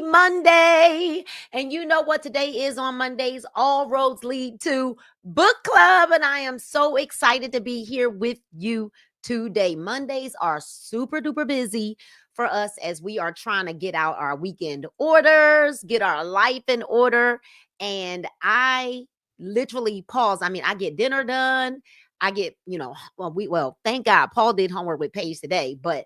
Happy Monday. And you know what today is on Mondays? All roads lead to book club. And I am so excited to be here with you today. Mondays are super duper busy for us as we are trying to get out our weekend orders, get our life in order. And I literally pause. I mean, I get dinner done. I get, thank God Paul did homework with Paige today, but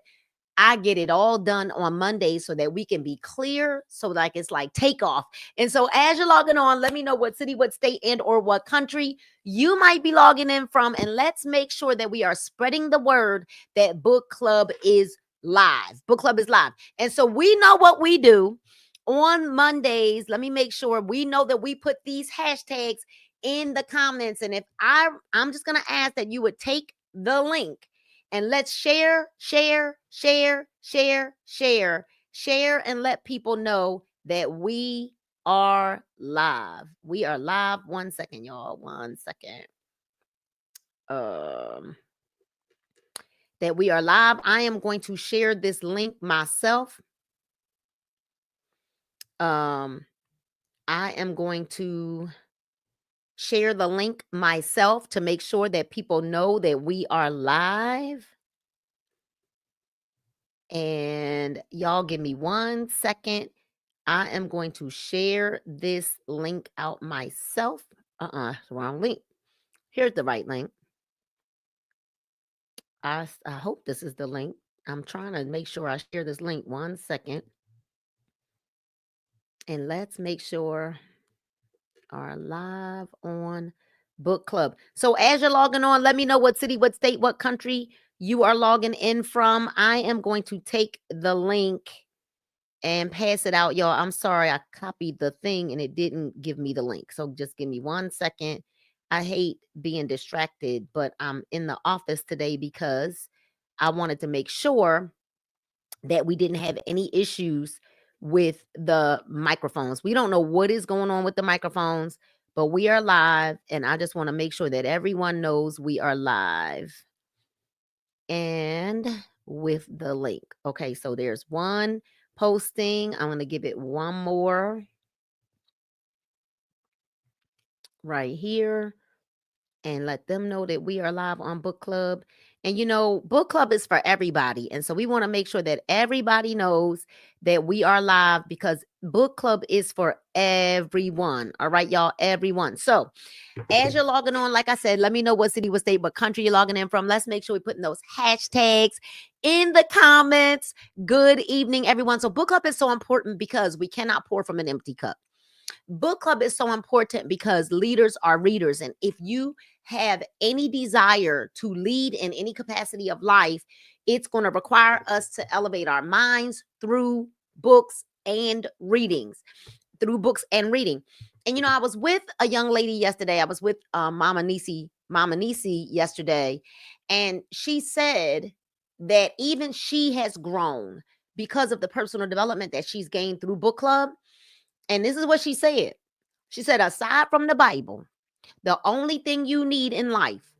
I get it all done on Monday so that we can be clear. So like it's like takeoff. And so as you're logging on, let me know what city, what state, and or what country you might be logging in from. And let's make sure that we are spreading the word that book club is live. Book club is live. And so we know what we do on Mondays. Let me make sure we know that we put these hashtags in the comments. And if I'm just going to ask that you would take the link and let's share, and let people know that we are live. We are live. 1 second, y'all. 1 second. That we are live. I am going to share this link myself. I am going to share the link myself to make sure that people know that we are live. And y'all give me 1 second. I am going to share this link out myself. Wrong link. Here's the right link. I hope this is the link. I'm trying to make sure I share this link. 1 second. And let's make sure are live on book club. So as you're logging on, let me know what city, what state, what country you are logging in from. I am going to take the link and pass it out, y'all. I'm sorry, I copied the thing and it didn't give me the link. So just give me 1 second. I hate being distracted, but I'm in the office today because I wanted to make sure that we didn't have any issues with the microphones. We don't know what is going on with the microphones, but we are live, and I just want to make sure that everyone knows we are live. And with the link. Okay, so there's one posting. I'm going to give it one more right here and let them know that we are live on book club. And you know, book club is for everybody. And so we want to make sure that everybody knows that we are live because book club is for everyone. All right, y'all, everyone. So as you're logging on, like I said, let me know what city, what state, what country you're logging in from. Let's make sure we're putting those hashtags in the comments. Good evening, everyone. So book club is so important because we cannot pour from an empty cup. Book club is so important because leaders are readers. And if you have any desire to lead in any capacity of life, it's going to require us to elevate our minds through books and readings, through books and reading. And, you know, I was with a young lady yesterday. I was with Mama Nisi yesterday. And she said that even she has grown because of the personal development that she's gained through book club. And this is what she said. She said, aside from the Bible, the only thing you need in life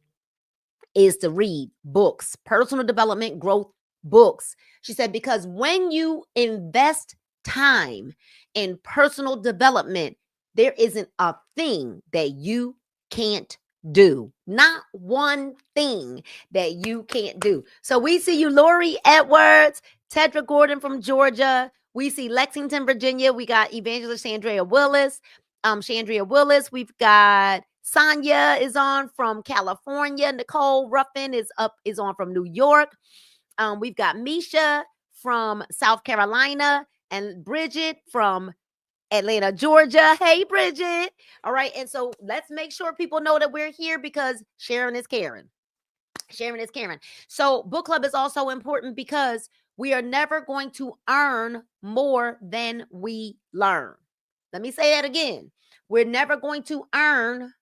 is to read books, personal development, growth books. She said, because when you invest time in personal development, there isn't a thing that you can't do. Not one thing that you can't do. So we see you, Lori Edwards, Tedra Gordon from Georgia. We see Lexington, Virginia. We got Evangelist Chandria Willis. We've got Sonia is on from California. Nicole Ruffin is on from New York. We've got Misha from South Carolina and Bridget from Atlanta, Georgia. Hey, Bridget. All right. And so let's make sure people know that we're here because Sharon is Karen. So book club is also important because we are never going to earn more than we learn. Let me say that again. We're never going to earn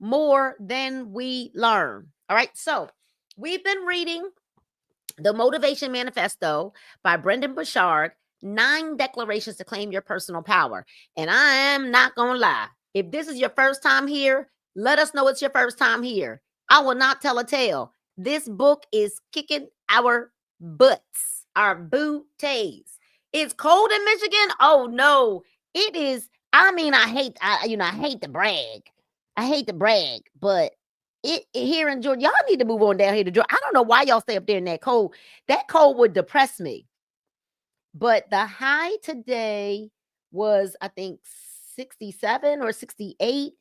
more than we learn. All right. So we've been reading the Motivation Manifesto by BRENDON Burchard, 9 declarations to claim your personal power. And I am not going to lie. If this is your first time here, let us know it's your first time here. I will not tell a tale. This book is kicking our butts, our booties. It's cold in Michigan? Oh no. It is. I mean, I hate to brag. I hate to brag, but here in Georgia, y'all need to move on down here to Georgia. I don't know why y'all stay up there in that cold. That cold would depress me. But the high today was, I think, 67 or 68.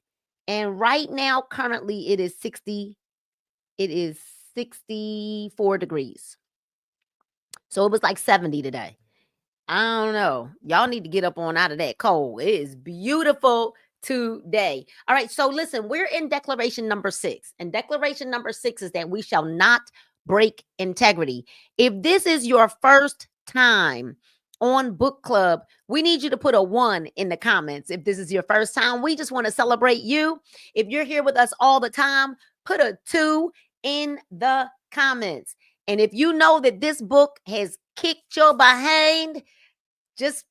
And right now, currently, it is 64 degrees. So it was like 70 today. I don't know. Y'all need to get up on out of that cold. It is beautiful today. All right. So listen, we're in declaration number 6. And declaration number 6 is that we shall not break integrity. If this is your first time on book club, we need you to put a 1 in the comments. If this is your first time, we just want to celebrate you. If you're here with us all the time, put a 2 in the comments. And if you know that this book has kicked your behind, just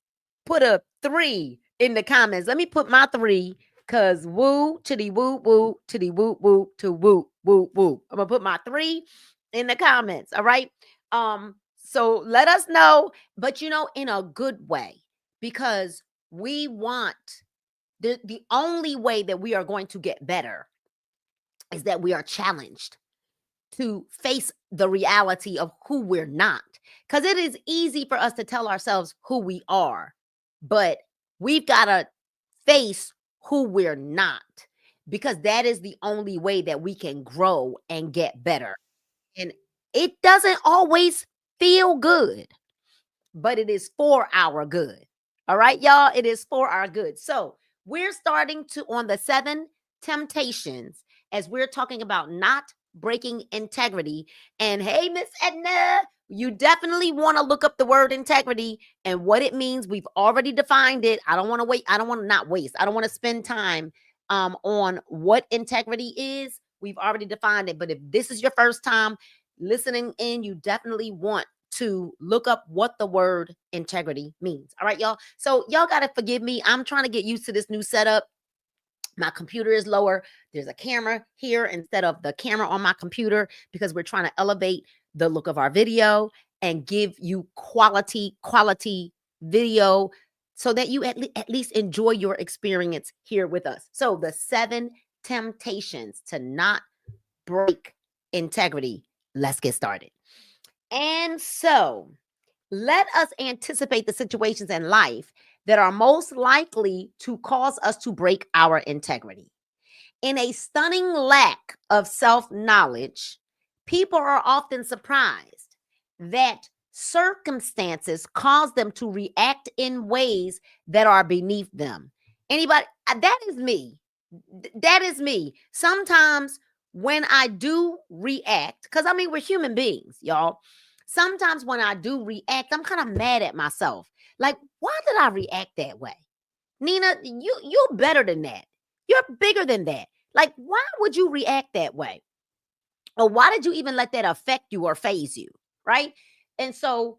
put a 3 in the comments. Let me put my 3, because woo to the woo woo to the woo woo to woo woo woo. I'm gonna put my 3 in the comments. All right. So let us know, but in a good way, because we want the only way that we are going to get better is that we are challenged to face the reality of who we're not. Because it is easy for us to tell ourselves who we are, but we've got to face who we're not, because that is the only way that we can grow and get better. And it doesn't always feel good, but it is for our good. All right, y'all, it is for our good. So we're starting to on the 7 temptations as we're talking about not breaking integrity. And hey, Miss Edna, you definitely want to look up the word integrity and what it means. We've already defined it. I don't want to wait. I don't want to not waste. I don't want to spend time on what integrity is. We've already defined it. But if this is your first time listening in, you definitely want to look up what the word integrity means. All right, y'all. So y'all got to forgive me. I'm trying to get used to this new setup. My computer is lower. There's a camera here instead of the camera on my computer, because we're trying to elevate the look of our video and give you quality video so that you at least enjoy your experience here with us. So the 7 temptations to not break integrity. Let's get started. And so let us anticipate the situations in life that are most likely to cause us to break our integrity. In a stunning lack of self knowledge, people are often surprised that circumstances cause them to react in ways that are beneath them. Anybody? That is me. That is me. Sometimes when I do react, because I mean, we're human beings, y'all. Sometimes when I do react, I'm kind of mad at myself. Like, why did I react that way? Nina, you're better than that. You're bigger than that. Like, why would you react that way? Or why did you even let that affect you or phase you? Right. And so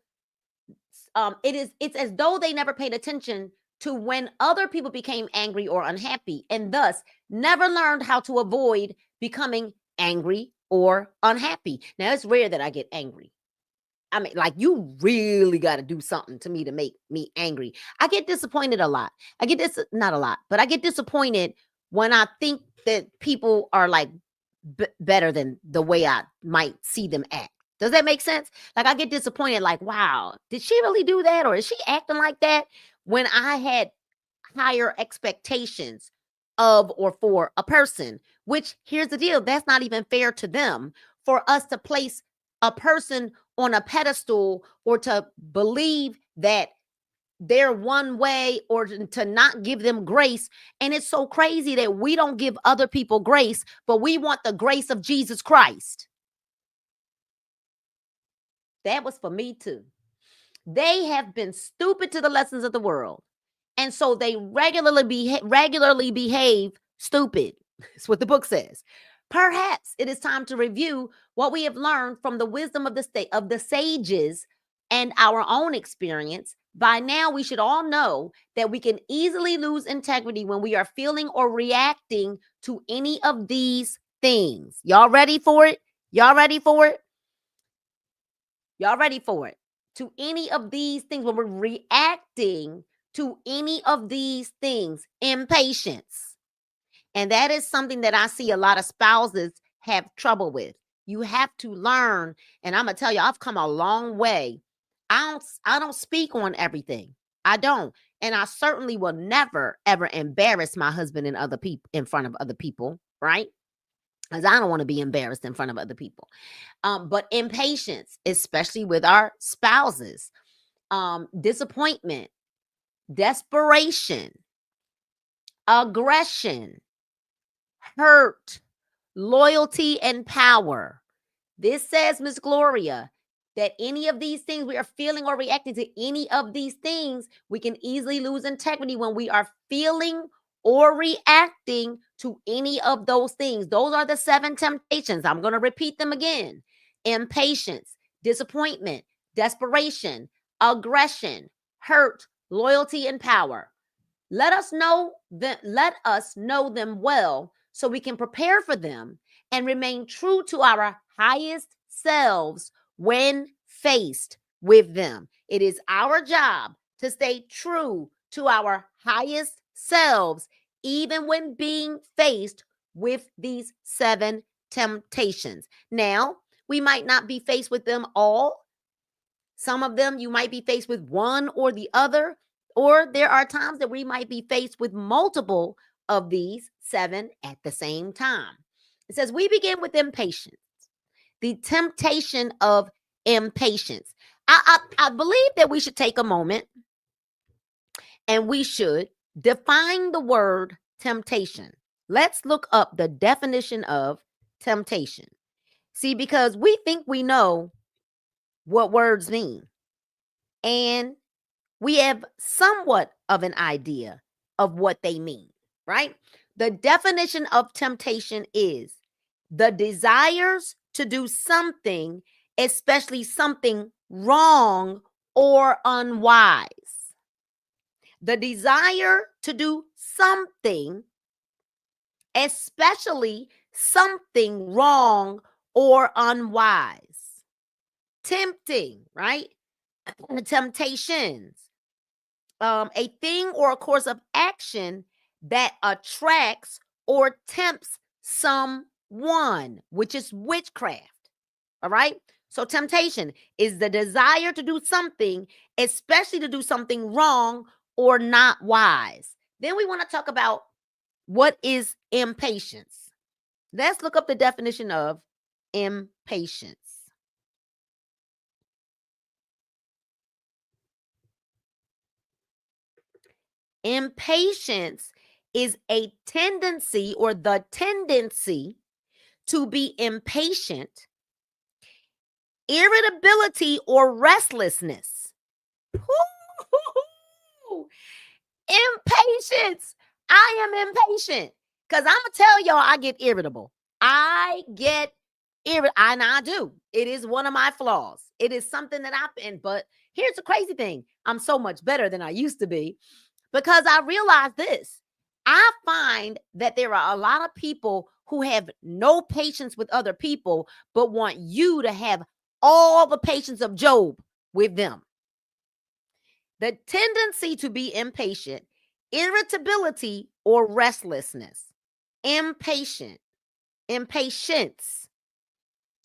it's as though they never paid attention to when other people became angry or unhappy, and thus never learned how to avoid becoming angry or unhappy. Now, it's rare that I get angry. I mean, like, you really got to do something to me to make me angry. I get disappointed a lot. Not a lot, but I get disappointed when I think that people are like better than the way I might see them act. Does that make sense? Like, I get disappointed, like, wow, did she really do that? Or is she acting like that when I had higher expectations of or for a person? Which, here's the deal, that's not even fair to them for us to place a person on a pedestal or to believe that they're one way or to not give them grace. And it's so crazy that we don't give other people grace, but we want the grace of Jesus Christ. That was for me too. They have been stupid to the lessons of the world. And so they regularly behave stupid. That's what the book says. Perhaps it is time to review what we have learned from the wisdom of the sages and our own experience. By now, we should all know that we can easily lose integrity when we are feeling or reacting to any of these things. Y'all ready for it? Y'all ready for it? Y'all ready for it? to any of these things, when we're reacting to any of these things, impatience. And that is something that I see a lot of spouses have trouble with. You have to learn, and I'm gonna tell you, I've come a long way. I don't speak on everything. I don't. And I certainly will never ever embarrass my husband in other people, in front of other people, right? Because I don't want to be embarrassed in front of other people. But impatience, especially with our spouses, disappointment, desperation, aggression, hurt, loyalty, and power. This says, Miss Gloria, that any of these things we are feeling or reacting to any of these things, we can easily lose integrity when we are feeling or reacting to any of those things. Those are the 7 temptations. I'm going to repeat them again: impatience, disappointment, desperation, aggression, hurt, loyalty, and power. Let us know them well so we can prepare for them and remain true to our highest selves when faced with them. It is our job to stay true to our highest selves, even when being faced with these 7 temptations. Now, we might not be faced with them all. Some of them you might be faced with one or the other, or there are times that we might be faced with multiple of these 7 at the same time. It says, we begin with impatience, the temptation of impatience. I believe that we should take a moment and we should define the word temptation. Let's look up the definition of temptation. See, because we think we know what words mean, and we have somewhat of an idea of what they mean, right? The definition of temptation is the desires to do something, especially something wrong or unwise. The desire to do something, especially something wrong or unwise. Tempting, right? Temptations. A thing or a course of action that attracts or tempts someone, which is witchcraft. All right. So temptation is the desire to do something, especially to do something wrong or not wise. Then we want to talk about what is impatience. Let's look up the definition of impatience. Impatience is a tendency or the tendency to be impatient, irritability, or restlessness. Impatience. I am impatient because I'm going to tell y'all I get irritable. I get irritable, and I do. It is one of my flaws. It is something that I've been, but here's the crazy thing. I'm so much better than I used to be, because I realize this. I find that there are a lot of people who have no patience with other people, but want you to have all the patience of Job with them. The tendency to be impatient, irritability, or restlessness. Impatience.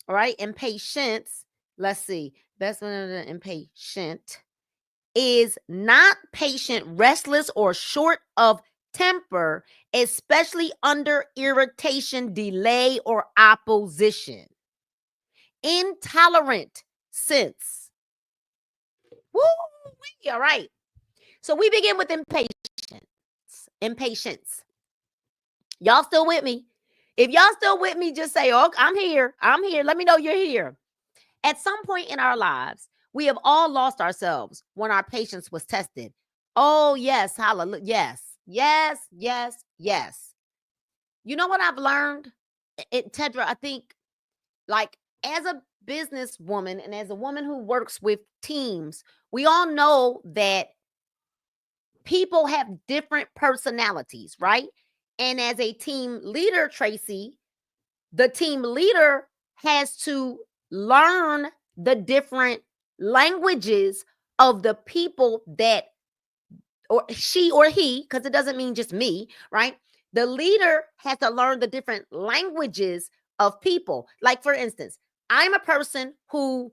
All right, impatience. Let's see. Best one of the impatient is not patient, restless, or short of temper, especially under irritation, delay, or opposition. Intolerant sense. Woo! All right. So we begin with impatience. Impatience. Y'all still with me? If y'all still with me, just say, "Oh, I'm here. I'm here." Let me know you're here. At some point in our lives, we have all lost ourselves when our patience was tested. Oh, yes. Hallelujah. Yes. Yes. Yes. Yes. You know what I've learned? Tedra, I think, like, as a businesswoman and as a woman who works with teams, we all know that people have different personalities, right? And as a team leader, Tracy, the team leader has to learn the different languages of the people that, or she or he, because it doesn't mean just me, right? The leader has to learn the different languages of people. Like, for instance, I'm a person who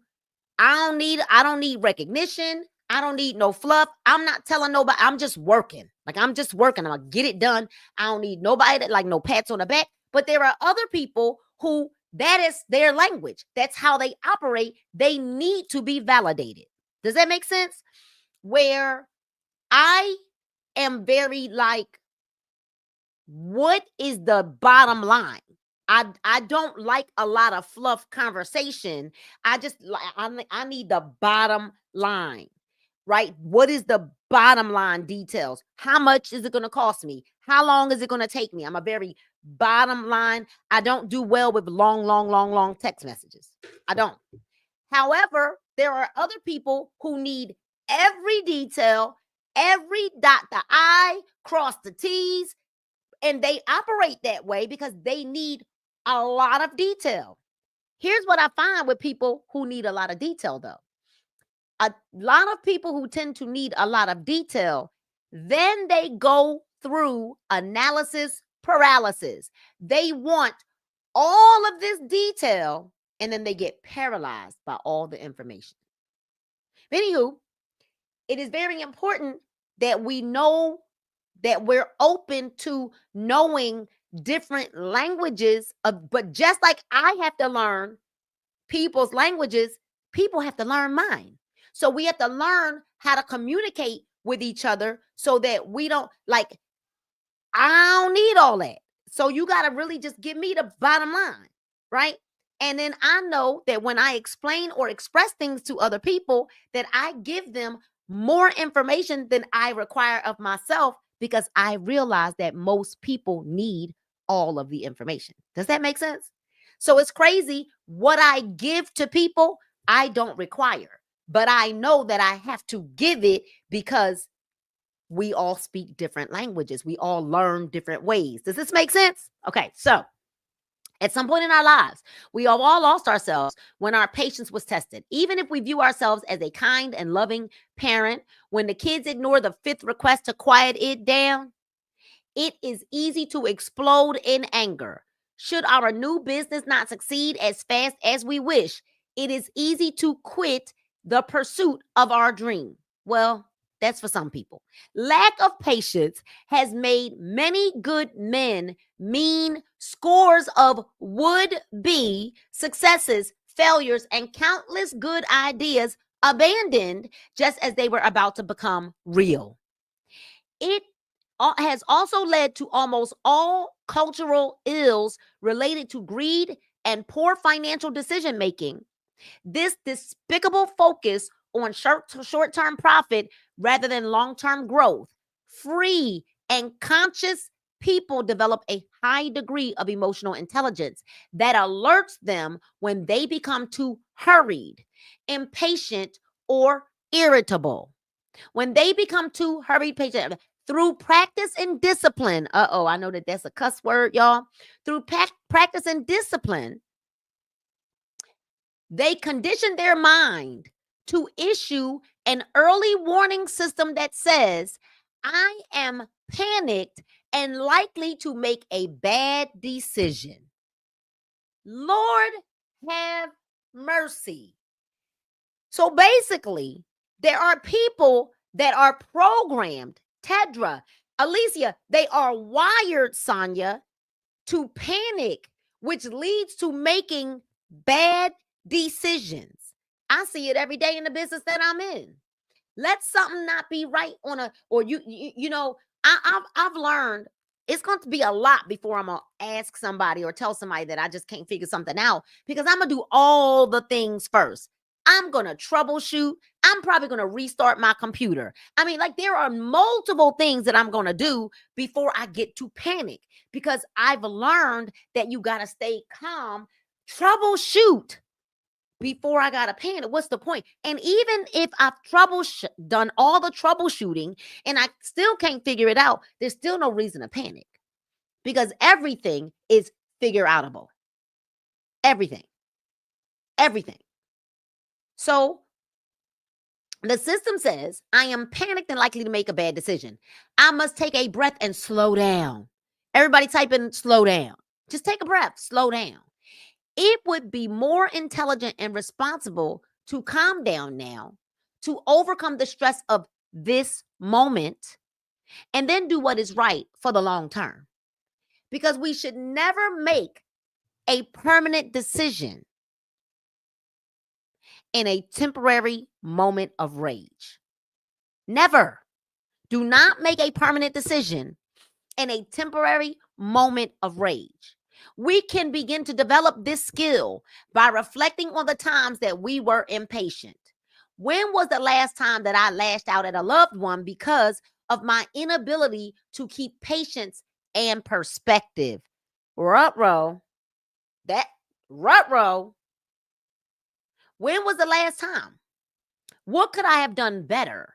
I don't need recognition. I don't need no fluff. I'm not telling nobody. I'm just working. Like, I'm just working. I'm gonna get it done. I don't need nobody that, like, no pats on the back. But there are other people who that is their language. That's how they operate. They need to be validated. Does that make sense? Where I am very like, what is the bottom line? I don't like a lot of fluff conversation. I just like, I need the bottom line, right? What is the bottom line details? How much is it going to cost me? How long is it going to take me? I'm a very bottom line. I don't do well with long text messages. I don't. However, there are other people who need every detail, every dot the I, cross the T's, and they operate that way because they need a lot of detail. Here's what I find with people who need a lot of detail, though. A lot of people who tend to need a lot of detail, then they go through analysis paralysis. They want all of this detail, and then they get paralyzed by all the information. Anywho, it is very important that we know that we're open to knowing different languages of, but just like I have to learn people's languages, people have to learn mine. So we have to learn how to communicate with each other so that we don't, like, I don't need all that. So you got to really just give me the bottom line, right? And then I know that when I explain or express things to other people, that I give them more information than I require of myself, because I realize that most people need all of the information. Does that make sense? So it's crazy. What I give to people, I don't require, but I know that I have to give it because we all speak different languages. We all learn different ways. Does this make sense? Okay, so at some point in our lives, we have all lost ourselves when our patience was tested. Even if we view ourselves as a kind and loving parent, when the kids ignore the fifth request to quiet it down, it is easy to explode in anger. Should our new business not succeed as fast as we wish, it is easy to quit the pursuit of our dream. Well, that's for some people. Lack of patience has made many good men mean scores of would-be successes, failures, and countless good ideas abandoned just as they were about to become real. It has also led to almost all cultural ills related to greed and poor financial decision making. This despicable focus on short-term profit rather than long-term growth. Free and conscious people develop a high degree of emotional intelligence that alerts them when they become too hurried, impatient, or irritable. When they become too hurried, patient, through practice and discipline. I know that that's a cuss word, y'all. Through practice and discipline, they condition their mind to issue an early warning system that says, I am panicked and likely to make a bad decision. Lord have mercy. So basically, there are people that are programmed, Tedra, Alicia, they are wired, Sonia, to panic, which leads to making bad decisions. I see it every day in the business that I'm in. Let something not be right on a, or you know, I've learned it's going to be a lot before I'm gonna ask somebody or tell somebody that I just can't figure something out, because I'm gonna do all the things first. I'm gonna troubleshoot. I'm probably gonna restart my computer. I mean, like, there are multiple things that I'm gonna do before I get to panic, because I've learned that you gotta stay calm, troubleshoot before I got to panic. What's the point? And even if I've done all the troubleshooting and I still can't figure it out, there's still no reason to panic, because everything is figure outable. Everything. Everything. So The system says, I am panicked and likely to make a bad decision. I must take a breath and slow down. Everybody type in slow down. Just take a breath, slow down. It would be more intelligent and responsible to calm down now, to overcome the stress of this moment, and then do what is right for the long term. Because we should never make a permanent decision in a temporary moment of rage. Never. Do not make a permanent decision in a temporary moment of rage. We can begin to develop this skill by reflecting on the times that we were impatient. When was the last time that I lashed out at a loved one because of my inability to keep patience and perspective? Rut-row. That rut-row. When was the last time? What could I have done better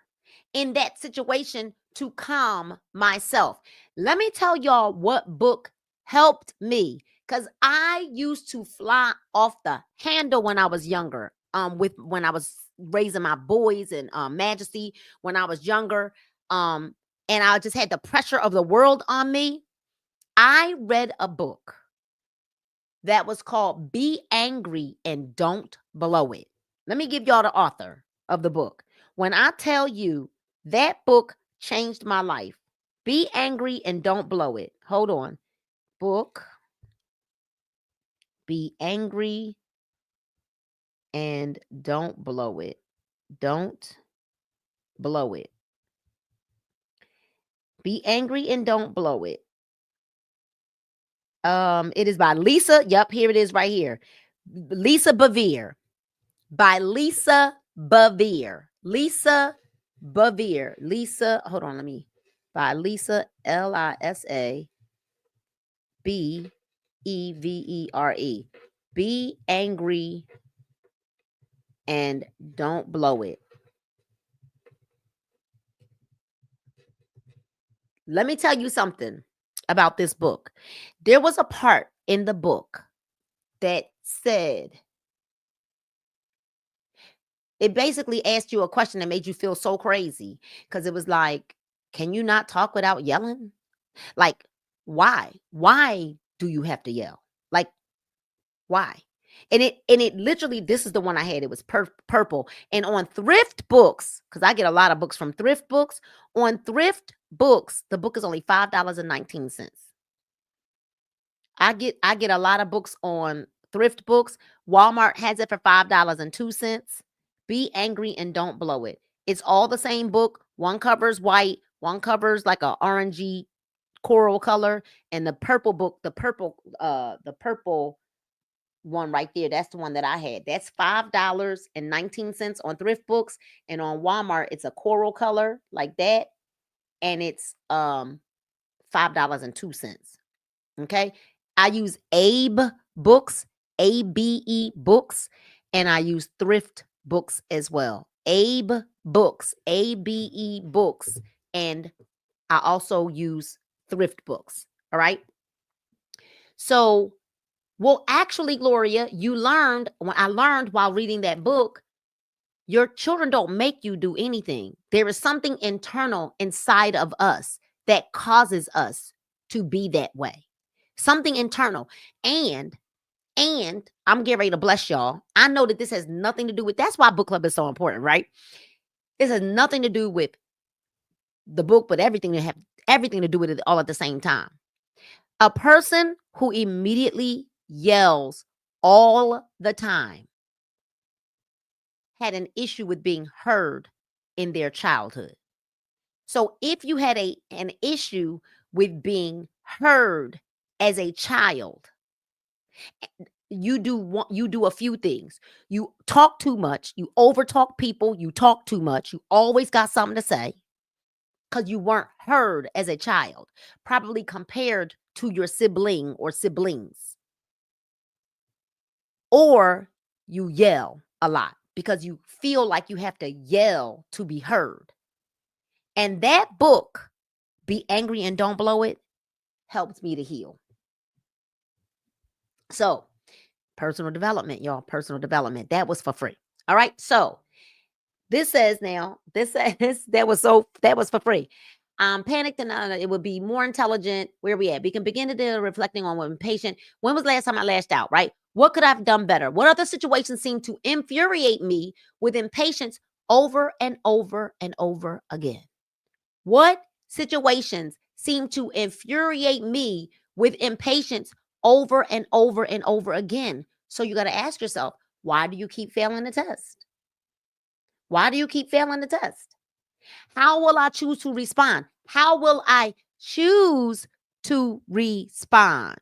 in that situation to calm myself? Let me tell y'all what book helped me, because I used to fly off the handle when I was younger. When I was raising my boys in Majesty when I was younger, and I just had the pressure of the world on me. I read a book that was called Be Angry and Don't Blow It. Let me give y'all the author of the book. When I tell you that book changed my life, Be Angry and Don't Blow It. Hold on. Book, Be Angry and Don't Blow It. Don't blow it. Be Angry and Don't Blow It. It is by Lisa. Yep, here it is right here. Lisa Bevere. By Lisa Bevere. Lisa Bevere. Lisa, hold on, let me. By Lisa, Lisa Bevere. Be Angry and Don't Blow It. Let me tell you something about this book. There was a part in the book that said, it basically asked you a question that made you feel so crazy, because it was like, can you not talk without yelling? Like, why? Why do you have to yell? Like, why? And it literally, this is the one I had. It was purple. And on Thrift Books, because I get a lot of books from Thrift Books. On Thrift Books, the book is only $5.19. I get a lot of books on Thrift Books. Walmart has it for $5.02. Be Angry and Don't Blow It. It's all the same book. One cover's white, one cover's like a orangey coral color, and the purple book, the purple one right there, that's the one that I had. That's $5.19 on Thrift Books, and on Walmart it's a coral color like that, and it's $5.02. Okay? I use Abe Books, ABE Books, and I use Thrift Books as well. Abe Books, ABE Books, and I also use Thrift Books. All right? So, well, actually, Gloria, I learned while reading that book, your children don't make you do anything. There is something internal inside of us that causes us to be that way. Something internal. And I'm getting ready to bless y'all. I know that this has nothing to do with, that's why book club is so important, right? This has nothing to do with the book, but everything to do with it all at the same time. A person who immediately yells all the time had an issue with being heard in their childhood. So if you had an issue with being heard as a child, you do a few things. You talk too much, you overtalk people, you talk too much, you always got something to say because you weren't heard as a child, probably compared to your sibling or siblings. Or you yell a lot because you feel like you have to yell to be heard. And that book, Be Angry and Don't Blow It, helped me to heal. So, personal development, y'all, personal development. That was for free. All right. So, This says now, this says that was for free. Panicked and it would be more intelligent. Where we at? We can begin to do reflecting on when patient. When was the last time I lashed out, right? What could I have done better? What other situations seem to infuriate me with impatience over and over and over again? What situations seem to infuriate me with impatience over and over and over again? So you got to ask yourself, why do you keep failing the test? Why do you keep failing the test? How will I choose to respond? How will I choose to respond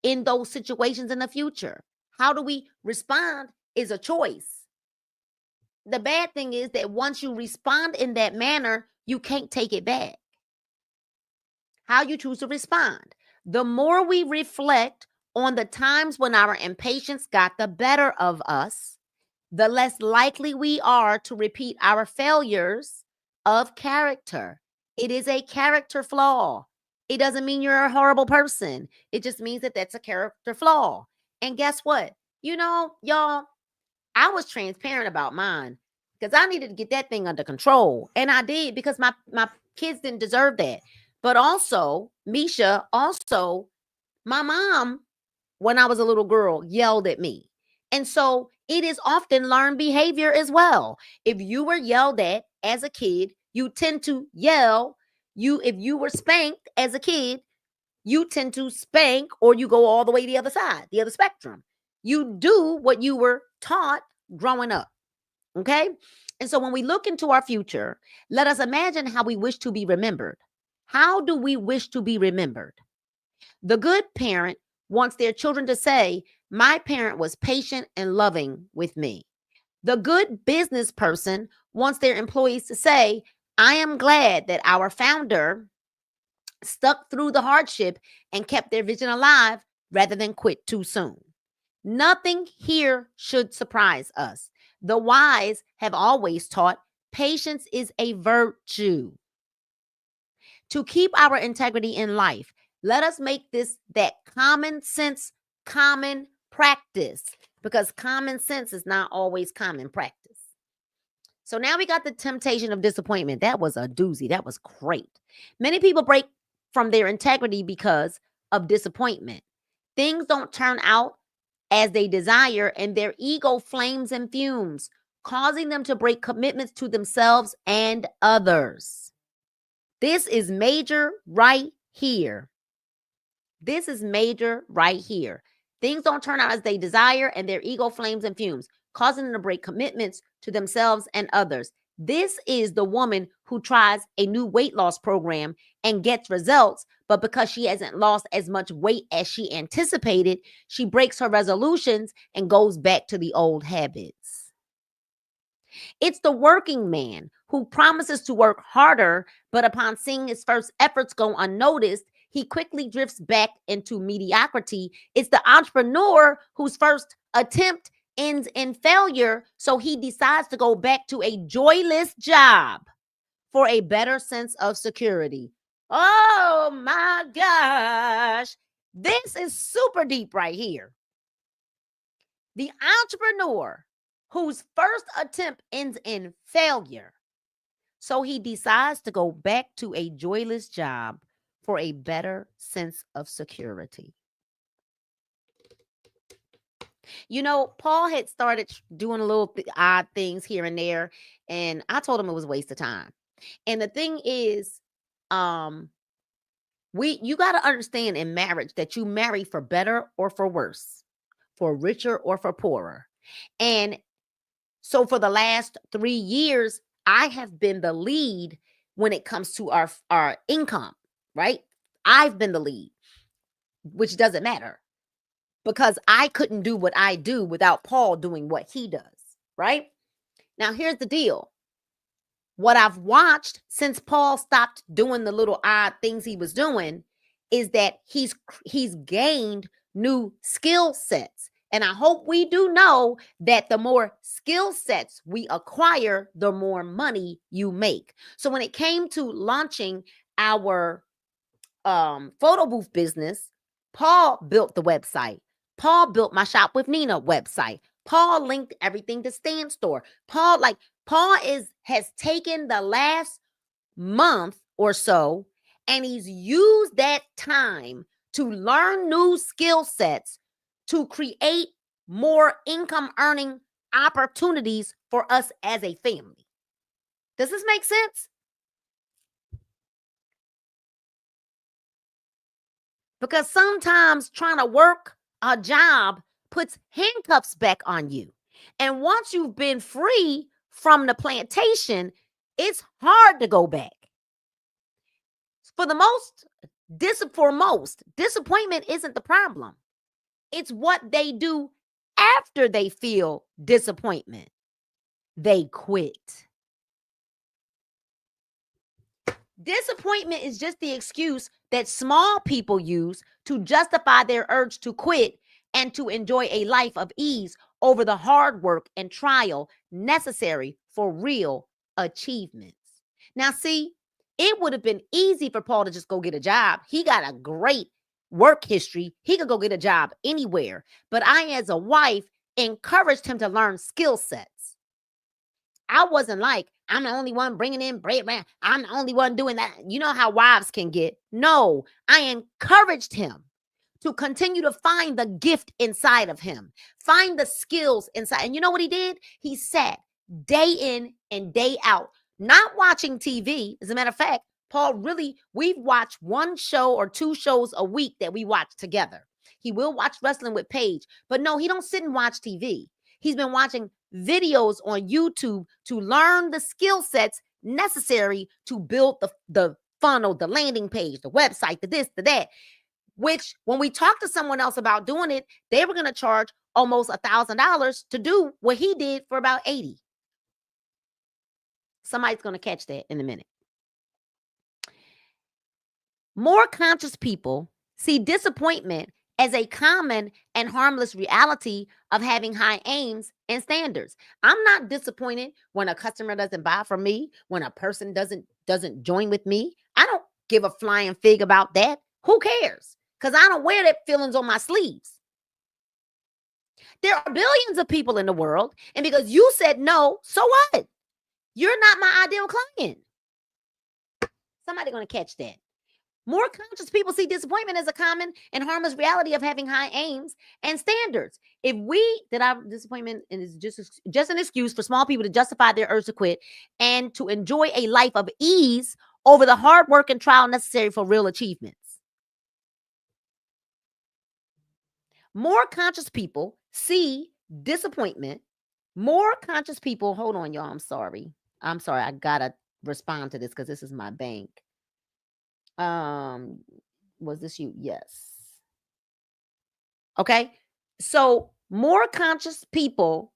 in those situations in the future? How do we respond is a choice. The bad thing is that once you respond in that manner, you can't take it back. How you choose to respond. The more we reflect on the times when our impatience got the better of us, the less likely we are to repeat our failures of character. It is a character flaw. It doesn't mean you're a horrible person. It just means that that's a character flaw. And guess what? You know, y'all, I was transparent about mine because I needed to get that thing under control. And I did because my kids didn't deserve that. But also, Misha, also, my mom, when I was a little girl, yelled at me. And so it is often learned behavior as well. If you were yelled at as a kid, you tend to yell. If you were spanked as a kid, you tend to spank, or you go all the way the other side, the other spectrum. You do what you were taught growing up. Okay? And so when we look into our future, let us imagine how we wish to be remembered. How do we wish to be remembered? The good parent wants their children to say, my parent was patient and loving with me. The good business person wants their employees to say, I am glad that our founder stuck through the hardship and kept their vision alive rather than quit too soon. Nothing here should surprise us. The wise have always taught patience is a virtue. To keep our integrity in life, let us make this that common sense, common practice, because common sense is not always common practice. So now we got the temptation of disappointment. That was a doozy. That was great. Many people break from their integrity because of disappointment. Things don't turn out as they desire, and their ego flames and fumes, causing them to break commitments to themselves and others. This is major right here. This is major right here. Things don't turn out as they desire, and their ego flames and fumes, causing them to break commitments to themselves and others. This is the woman who tries a new weight loss program and gets results, but because she hasn't lost as much weight as she anticipated, she breaks her resolutions and goes back to the old habits. It's the working man who promises to work harder, but upon seeing his first efforts go unnoticed, he quickly drifts back into mediocrity. It's the entrepreneur whose first attempt ends in failure, so he decides to go back to a joyless job for a better sense of security. Oh my gosh. This is super deep right here. The entrepreneur whose first attempt ends in failure, so he decides to go back to a joyless job for a better sense of security. You know, Paul had started doing a little odd things here and there, and I told him it was a waste of time. And the thing is, you got to understand in marriage that you marry for better or for worse, for richer or for poorer. And so for the last 3 years, I have been the lead when it comes to our income, right? I've been the lead, which doesn't matter, because I couldn't do what I do without Paul doing what he does, right? Now, here's the deal. What I've watched since Paul stopped doing the little odd things he was doing is that he's gained new skill sets. And I hope we do know that the more skill sets we acquire, the more money you make. So when it came to launching our photo booth business, Paul built the website. Paul built my Shop with Nina website. Paul linked everything to Stan Store. Paul, like, Paul has taken the last month or so, and he's used that time to learn new skill sets to create more income earning opportunities for us as a family. Does this make sense? Because sometimes trying to work a job puts handcuffs back on you. And once you've been free from the plantation, it's hard to go back. For most, disappointment isn't the problem. It's what they do after they feel disappointment. They quit. Disappointment is just the excuse that small people use to justify their urge to quit and to enjoy a life of ease over the hard work and trial necessary for real achievements. Now, see, it would have been easy for Paul to just go get a job. He got a great work history. He could go get a job anywhere. But I, as a wife, encouraged him to learn skill sets. I wasn't like, I'm the only one bringing in bread. I'm the only one doing that. You know how wives can get. No, I encouraged him to continue to find the gift inside of him, find the skills inside. And you know what he did? He sat day in and day out, not watching TV. As a matter of fact, Paul, we've watched one show or two shows a week that we watch together. He will watch Wrestling with Paige, but no, he don't sit and watch TV. He's been watching videos on YouTube to learn the skill sets necessary to build the funnel, the landing page, the website, the this, the that, which when we talked to someone else about doing it, they were going to charge almost $1,000 to do what he did for about 80. Somebody's going to catch that in a minute. More conscious people see disappointment as a common and harmless reality of having high aims and standards. I'm not disappointed when a customer doesn't buy from me, when a person doesn't join with me. I don't give a flying fig about that. Who cares? Because I don't wear that feelings on my sleeves. There are billions of people in the world, and because you said no, so what? You're not my ideal client. Somebody's going to catch that. More conscious people see disappointment as a common and harmless reality of having high aims and standards. Disappointment is just an excuse for small people to justify their urge to quit and to enjoy a life of ease over the hard work and trial necessary for real achievements. More conscious people see disappointment. More conscious people, hold on, y'all. I'm sorry. I gotta respond to this because this is my bank. Was this you? Yes. Okay. So more conscious people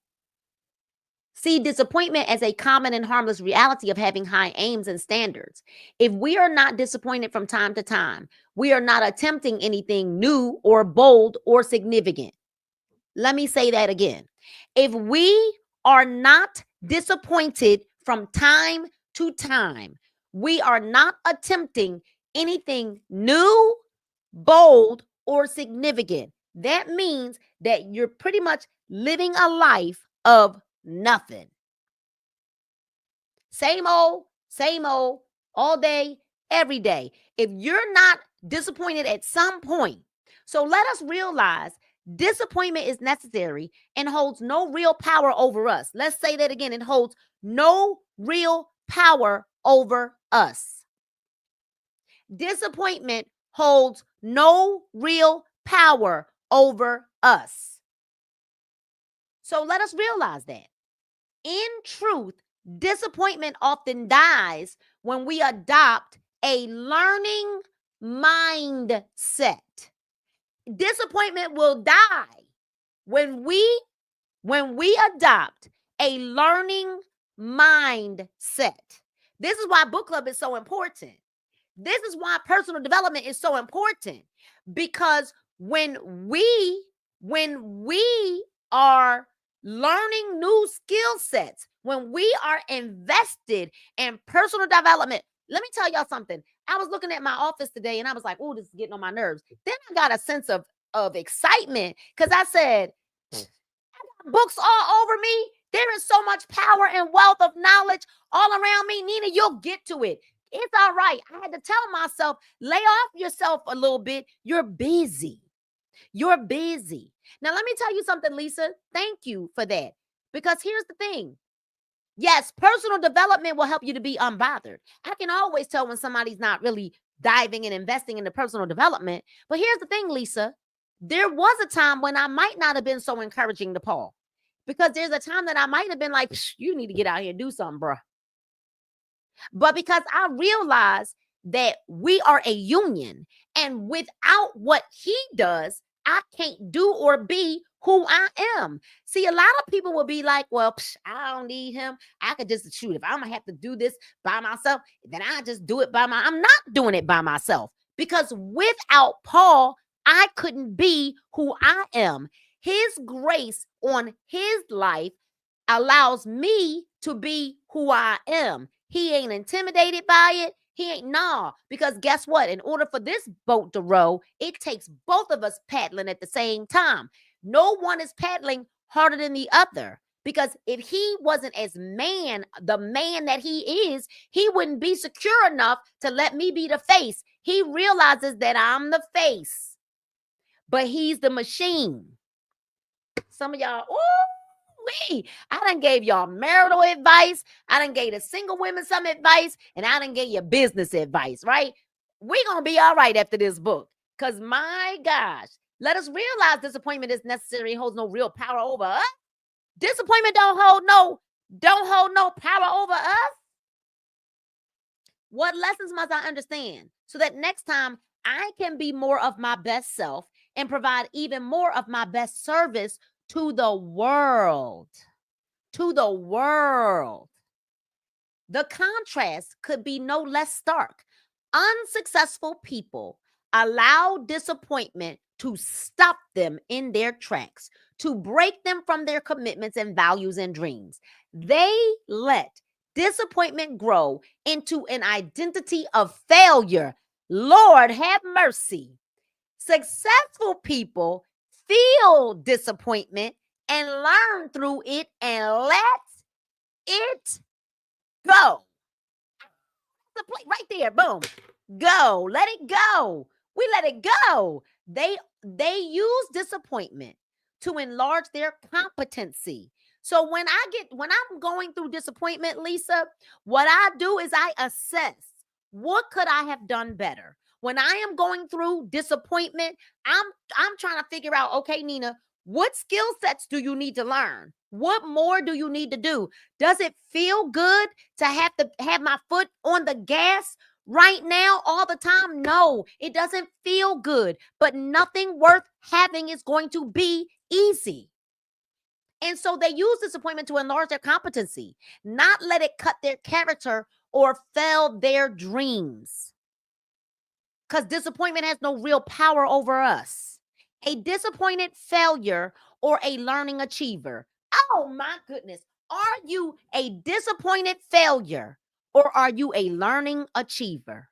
see disappointment as a common and harmless reality of having high aims and standards. If we are not disappointed from time to time, we are not attempting anything new or bold or significant. Let me say that again. If we are not disappointed from time to time, we are not attempting anything new, bold, or significant. That means that you're pretty much living a life of nothing. Same old, all day, every day. If you're not disappointed at some point, so let us realize disappointment is necessary and holds no real power over us. Let's say that again. It holds no real power over us. Disappointment holds no real power over us. So let us realize that. In truth, disappointment often dies when we adopt a learning mindset. Disappointment will die when we adopt a learning mindset. This is why book club is so important. This is why personal development is so important, because when we are learning new skill sets, when we are invested in personal development, let me tell y'all something. I was looking at my office today and I was like, oh, this is getting on my nerves. Then I got a sense of excitement because I said, I got books all over me. There is so much power and wealth of knowledge all around me. Nina, you'll get to it. It's all right. I had to tell myself, lay off yourself a little bit. You're busy. You're busy. Now, let me tell you something, Lisa. Thank you for that. Because here's the thing. Yes, personal development will help you to be unbothered. I can always tell when somebody's not really diving and investing in the personal development. But here's the thing, Lisa. There was a time when I might not have been so encouraging to Paul. Because there's a time that I might have been like, you need to get out here and do something, bro. But because I realized that we are a union, and without what he does, I can't do or be who I am. See, a lot of people will be like, well, I don't need him. I could just shoot. If I'm going to have to do this by myself, then I just do it I'm not doing it by myself, because without Paul, I couldn't be who I am. His grace on his life allows me to be who I am. He ain't intimidated by it. He ain't, because guess what? In order for this boat to row, it takes both of us paddling at the same time. No one is paddling harder than the other, because if he wasn't the man that he is, he wouldn't be secure enough to let me be the face. He realizes that I'm the face, but he's the machine. Some of y'all, I done gave y'all marital advice. I done gave the single women some advice, and I done gave you business advice, right? We're going to be all right after this book, because my gosh, let us realize disappointment is necessary. It holds no real power over us. Disappointment don't hold no power over us. What lessons must I understand so that next time I can be more of my best self and provide even more of my best service to the world? To the world. The contrast could be no less stark. Unsuccessful people allow disappointment to stop them in their tracks, to break them from their commitments and values and dreams. They let disappointment grow into an identity of failure. Lord have mercy. Successful people feel disappointment and learn through it and let it go. The plate right there, boom, go. Let it go. We let it go. They use disappointment to enlarge their competency. So when I'm going through disappointment, Lisa, what I do is I assess, what could I have done better? When I am going through disappointment, I'm trying to figure out, okay, Nina, what skill sets do you need to learn? What more do you need to do? Does it feel good to have my foot on the gas right now all the time? No, it doesn't feel good, but nothing worth having is going to be easy. And so they use disappointment to enlarge their competency, not let it cut their character or fail their dreams. Because disappointment has no real power over us. A disappointed failure or a learning achiever. Oh my goodness. Are you a disappointed failure or are you a learning achiever?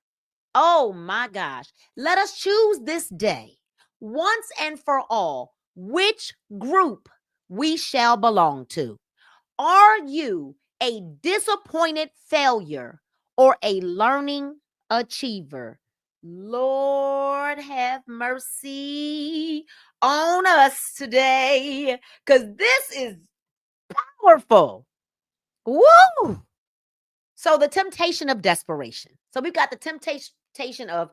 Oh my gosh. Let us choose this day, once and for all, which group we shall belong to. Are you a disappointed failure or a learning achiever? Lord have mercy on us today, because this is powerful. Woo! So the temptation of desperation. So we've got the temptation of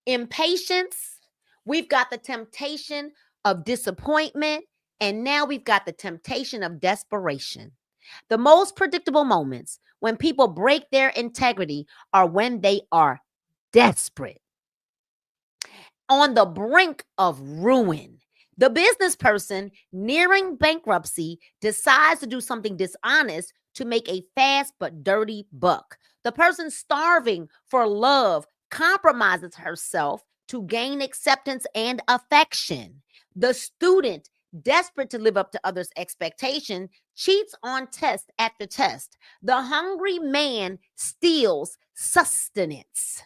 impatience. We've got the temptation of disappointment. And now we've got the temptation of desperation. The most predictable moments when people break their integrity are when they are desperate, on the brink of ruin. The business person nearing bankruptcy decides to do something dishonest to make a fast but dirty buck. The person starving for love compromises herself to gain acceptance and affection. The student desperate to live up to others' expectation cheats on test after test. The hungry man steals sustenance.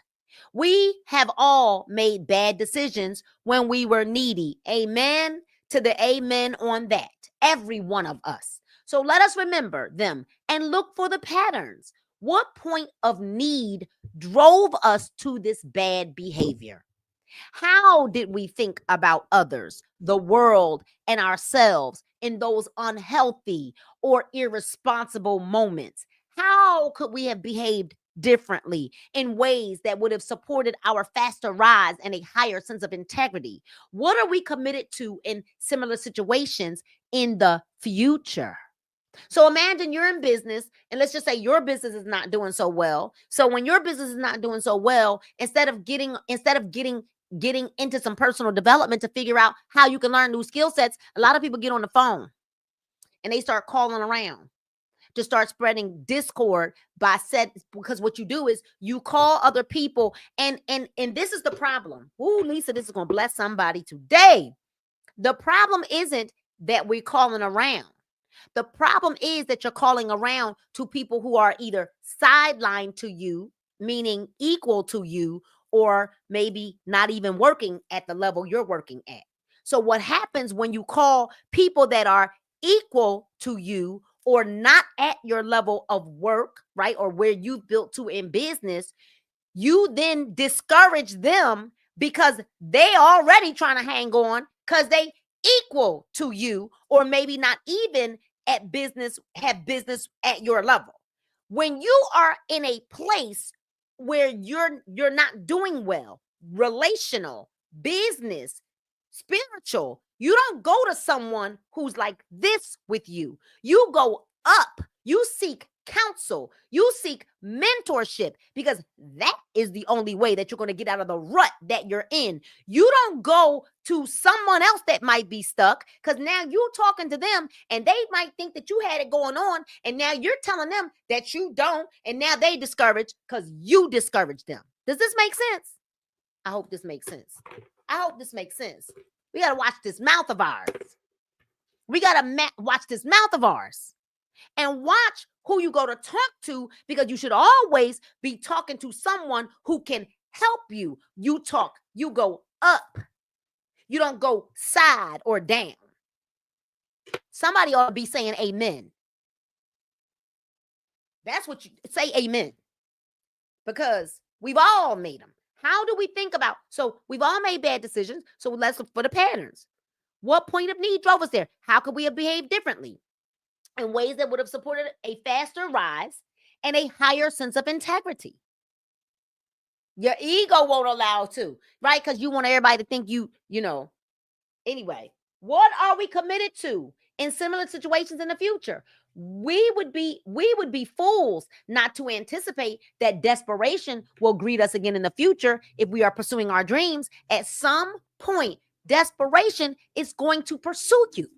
We have all made bad decisions when we were needy. Amen to the amen on that. Every one of us. So let us remember them and look for the patterns. What point of need drove us to this bad behavior? How did we think about others, the world, and ourselves in those unhealthy or irresponsible moments? How could we have behaved differently in ways that would have supported our faster rise and a higher sense of integrity? What are we committed to in similar situations in the future? So imagine you're in business, and let's just say your business is not doing so well. So when your business is not doing so well, instead of getting into some personal development to figure out how you can learn new skill sets, a lot of people get on the phone and they start calling around to start spreading discord because what you do is you call other people, and this is the problem. Ooh, Lisa, this is going to bless somebody today. The problem isn't that we're calling around. The problem is that you're calling around to people who are either sidelined to you, meaning equal to you, or maybe not even working at the level you're working at. So, what happens when you call people that are equal to you or not at your level of work, right? Or where you've built to in business, you then discourage them because they already trying to hang on because they equal to you, or maybe not even at business, have business at your level. When you are in a place where you're not doing well, relational, business, spiritual, you don't go to someone who's like this with you. You go up. You seek counsel. You seek mentorship, because that is the only way that you're going to get out of the rut that you're in. You don't go to someone else that might be stuck, because now you're talking to them and they might think that you had it going on, and now you're telling them that you don't, and now they discouraged because you discouraged them. Does this make sense? I hope this makes sense. I hope this makes sense. We got to watch this mouth of ours. We got to watch this mouth of ours and watch who you go to talk to, because you should always be talking to someone who can help you. You go up. You don't go side or down. Somebody ought to be saying amen. That's what you say, amen. Because we've all made them. How do we think about? So we've all made bad decisions. So let's look for the patterns. What point of need drove us there? How could we have behaved differently in ways that would have supported a faster rise and a higher sense of integrity? Your ego won't allow to, right? Because you want everybody to think you know. Anyway, what are we committed to in similar situations in the future? We would be fools not to anticipate that desperation will greet us again in the future if we are pursuing our dreams. At some point, desperation is going to pursue you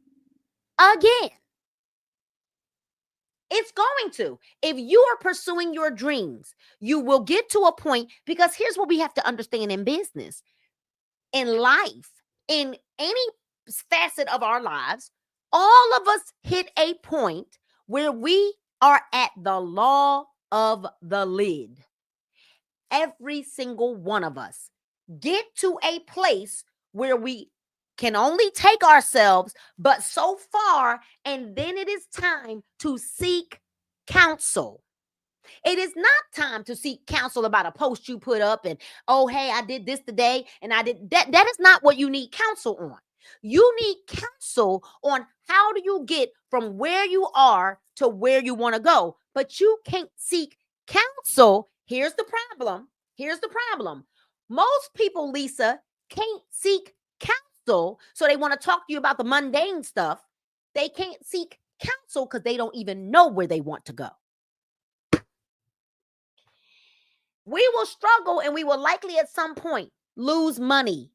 again. It's going to. If you are pursuing your dreams, you will get to a point, because here's what we have to understand in business, in life, in any facet of our lives, all of us hit a point where we are at the law of the lid. Every single one of us get to a place where we can only take ourselves but so far, and then it is time to seek counsel. It is not time to seek counsel about a post you put up and, oh, hey, I did this today and I did that. That is not what you need counsel on. You need counsel on how do you get from where you are to where you want to go. But you can't seek counsel. Here's the problem. Most people, Lisa, can't seek counsel. So they want to talk to you about the mundane stuff. They can't seek counsel because they don't even know where they want to go. We will struggle, and we will likely at some point lose money.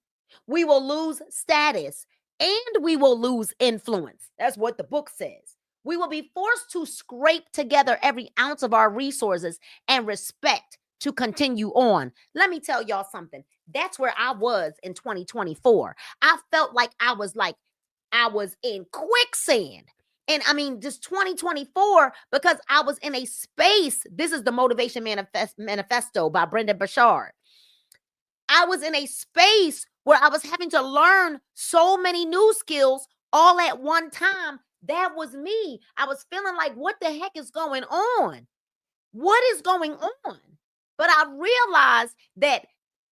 We will lose status, and we will lose influence. That's what the book says. We will be forced to scrape together every ounce of our resources and respect to continue on. Let me tell y'all something. That's where I was in 2024. I felt like I was in quicksand. And I mean, just 2024, because I was in a space. This is the Motivation Manifesto by BURCHARD. I was in a space where I was having to learn so many new skills all at one time That was me. I was feeling like, what the heck is going on? What is going on? But I realized that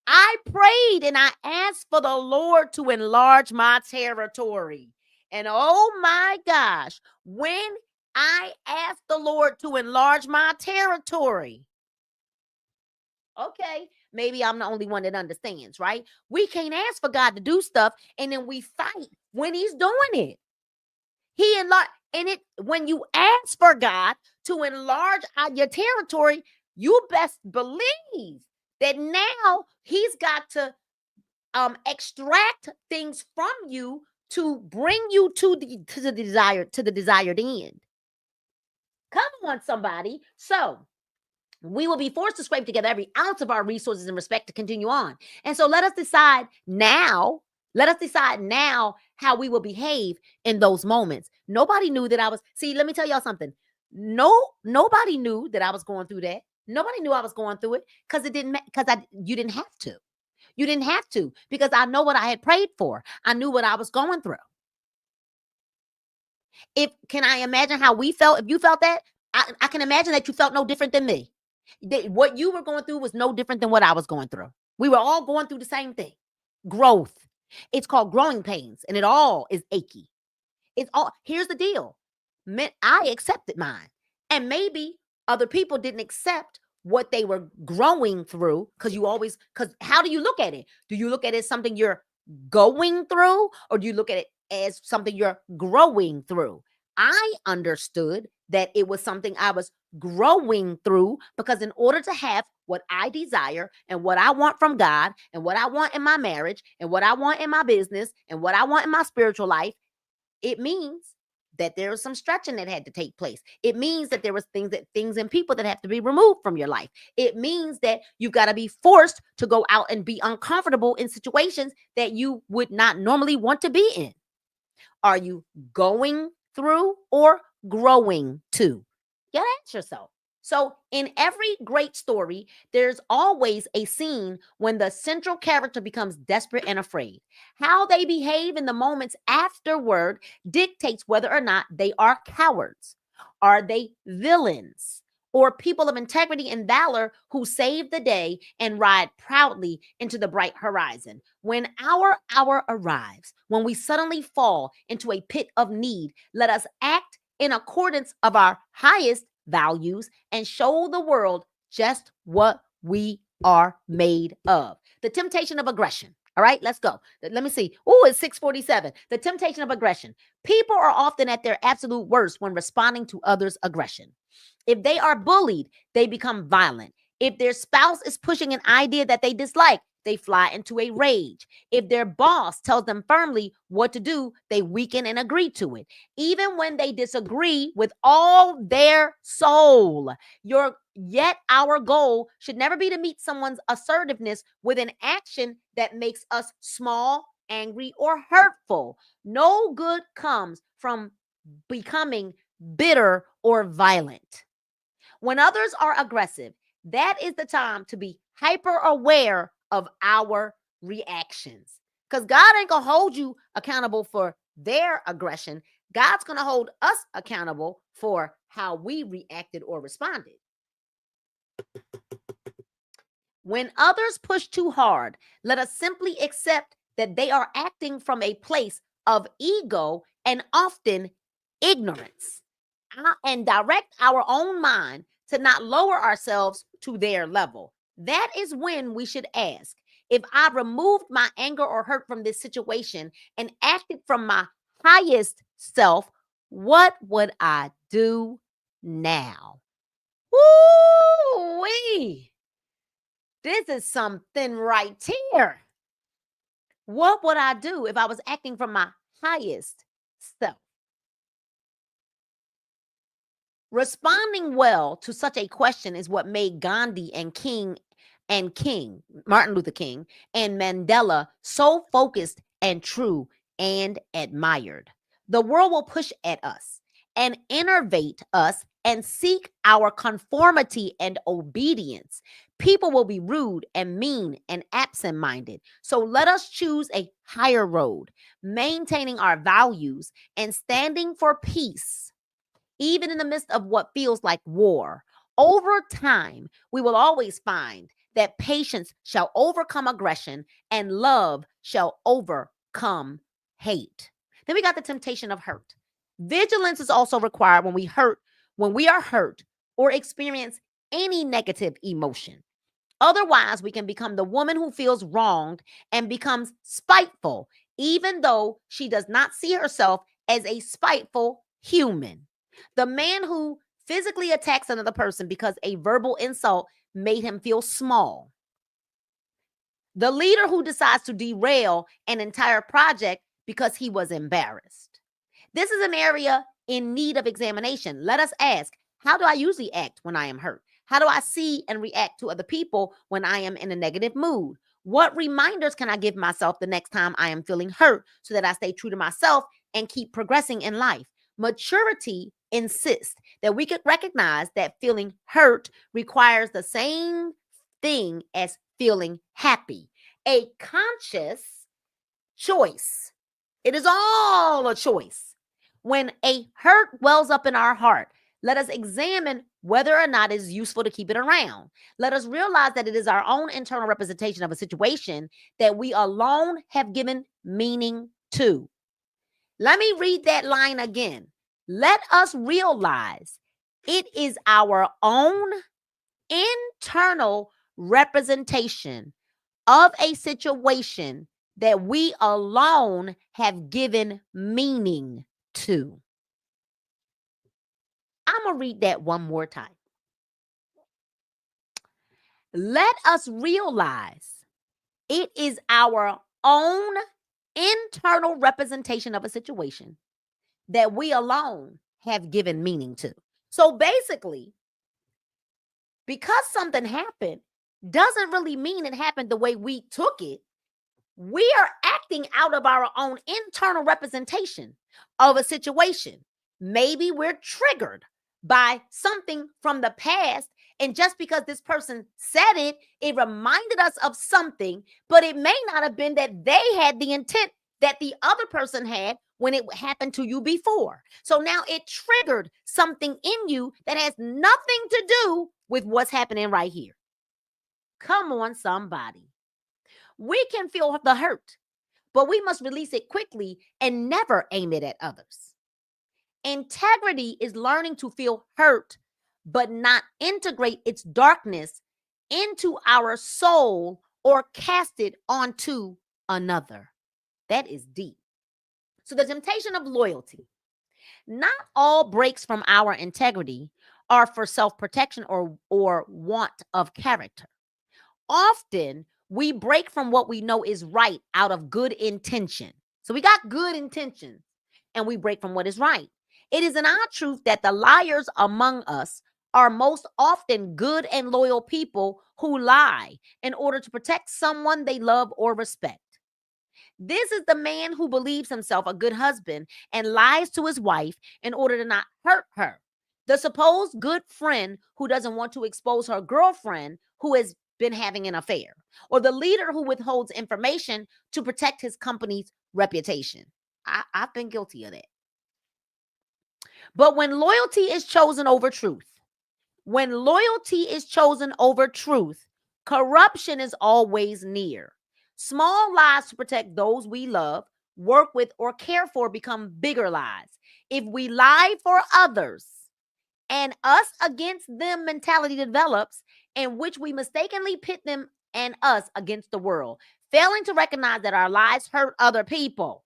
I prayed and I asked for the Lord to enlarge my territory. And oh my gosh, when I asked the Lord to enlarge my territory, okay, maybe I'm the only one that understands, right? We can't ask for God to do stuff and then we fight when He's doing it. He enlarged, and it when you ask for God to enlarge your territory, you best believe that now He's got to extract things from you to bring you to the desired end. Come on, somebody. So we will be forced to scrape together every ounce of our resources and respect to continue on. And so let us decide now. Let us decide now how we will behave in those moments. Nobody knew that I was. See, let me tell y'all something. Nobody knew that I was going through that. Nobody knew I was going through it because you didn't have to. You didn't have to because I know what I had prayed for. I knew what I was going through. Can I imagine how we felt? If you felt that, I can imagine that you felt no different than me. What you were going through was no different than what I was going through. We were all going through the same thing. Growth. It's called growing pains, and it all is achy. Here's the deal. I accepted mine. And maybe other people didn't accept what they were growing through because how do you look at it? Do you look at it as something you're going through, or do you look at it as something you're growing through? I understood that it was something I was growing through because in order to have what I desire and what I want from God and what I want in my marriage and what I want in my business and what I want in my spiritual life, it means that there was some stretching that had to take place. It means that there was things and people that have to be removed from your life. It means that you've got to be forced to go out and be uncomfortable in situations that you would not normally want to be in. Are you going through or growing to? You gotta ask yourself. So, in every great story, there's always a scene when the central character becomes desperate and afraid. How they behave in the moments afterward dictates whether or not they are cowards. Are they villains? Or people of integrity and valor who save the day and ride proudly into the bright horizon. When our hour arrives, when we suddenly fall into a pit of need, let us act in accordance of our highest values and show the world just what we are made of. The temptation of aggression. All right, let's go. Let me see. Oh, it's 6:47. The temptation of aggression. People are often at their absolute worst when responding to others' aggression. If they are bullied, they become violent. If their spouse is pushing an idea that they dislike, they fly into a rage. If their boss tells them firmly what to do, they weaken and agree to it. Even when they disagree with all their soul. Yet our goal should never be to meet someone's assertiveness with an action that makes us small, angry, or hurtful. No good comes from becoming bitter or violent. When others are aggressive, that is the time to be hyper aware of our reactions. Because God ain't going to hold you accountable for their aggression. God's going to hold us accountable for how we reacted or responded. When others push too hard, let us simply accept that they are acting from a place of ego and often ignorance, and direct our own mind to not lower ourselves to their level. That is when we should ask, if I removed my anger or hurt from this situation and acted from my highest self, what would I do now? Woo-wee. This is something right here. What would I do if I was acting from my highest self? Responding well to such a question is what made Gandhi and Martin Luther King, and Mandela so focused and true and admired. The world will push at us and innervate us and seek our conformity and obedience. People will be rude and mean and absent minded. So let us choose a higher road, maintaining our values and standing for peace, even in the midst of what feels like war. Over time, we will always find that patience shall overcome aggression and love shall overcome hate. Then we got the temptation of hurt. Vigilance is also required when we are hurt or experience any negative emotion. Otherwise, we can become the woman who feels wronged and becomes spiteful, even though she does not see herself as a spiteful human. The man who physically attacks another person because a verbal insult made him feel small. The leader who decides to derail an entire project because he was embarrassed. This is an area in need of examination. Let us ask, how do I usually act when I am hurt? How do I see and react to other people when I am in a negative mood? What reminders can I give myself the next time I am feeling hurt so that I stay true to myself and keep progressing in life? Maturity insists that we could recognize that feeling hurt requires the same thing as feeling happy, a conscious choice. It is all a choice. When a hurt wells up in our heart, let us examine whether or not it is useful to keep it around. Let us realize that it is our own internal representation of a situation that we alone have given meaning to. Let me read that line again. Let us realize it is our own internal representation of a situation that we alone have given meaning to. I'm going to read that one more time. Let us realize it is our own internal representation of a situation that we alone have given meaning to. So basically, because something happened doesn't really mean it happened the way we took it. We are acting out of our own internal representation of a situation. Maybe we're triggered by something from the past. And just because this person said it, it reminded us of something, but it may not have been that they had the intent that the other person had when it happened to you before. So now it triggered something in you that has nothing to do with what's happening right here. Come on, somebody. We can feel the hurt, but we must release it quickly and never aim it at others. Integrity is learning to feel hurt, but not integrate its darkness into our soul or cast it onto another. That is deep. So the temptation of loyalty. Not all breaks from our integrity are for self-protection or want of character. Often we break from what we know is right out of good intention. So we got good intentions and we break from what is right. It is an odd truth that the liars among us are most often good and loyal people who lie in order to protect someone they love or respect. This is the man who believes himself a good husband and lies to his wife in order to not hurt her. The supposed good friend who doesn't want to expose her girlfriend who has been having an affair, or the leader who withholds information to protect his company's reputation. I've been guilty of that. But when loyalty is chosen over truth, corruption is always near. Small lies to protect those we love, work with, or care for become bigger lies. If we lie for others, and us against them mentality develops, in which we mistakenly pit them and us against the world, failing to recognize that our lies hurt other people.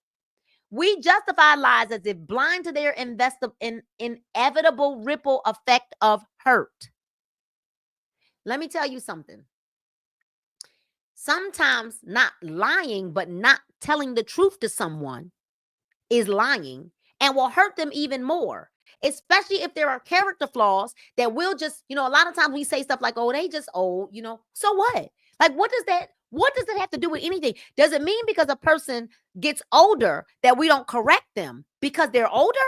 We justify lies as if blind to their inevitable ripple effect of hurt. Let me tell you something. Sometimes not lying, but not telling the truth to someone is lying and will hurt them even more. Especially if there are character flaws that will just, a lot of times we say stuff like, oh, they just old, so what? Like, what does that have to do with anything? Does it mean because a person gets older that we don't correct them because they're older?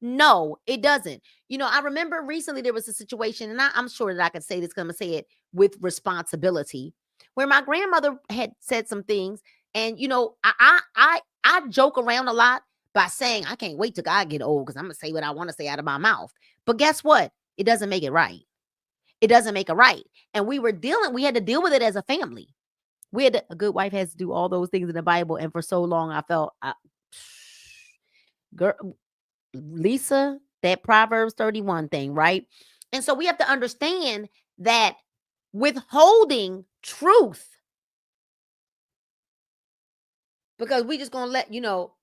No, it doesn't. I remember recently there was a situation, and I'm sure that I could say this because I'm going to say it with responsibility, where my grandmother had said some things. And, I joke around a lot by saying, I can't wait till I get old because I'm going to say what I want to say out of my mouth. But guess what? It doesn't make it right. It doesn't make it right. And we had to deal with it as a family. A good wife has to do all those things in the Bible. And for so long, I felt, girl, Lisa, that Proverbs 31 thing, right? And so we have to understand that withholding truth, because we just gonna let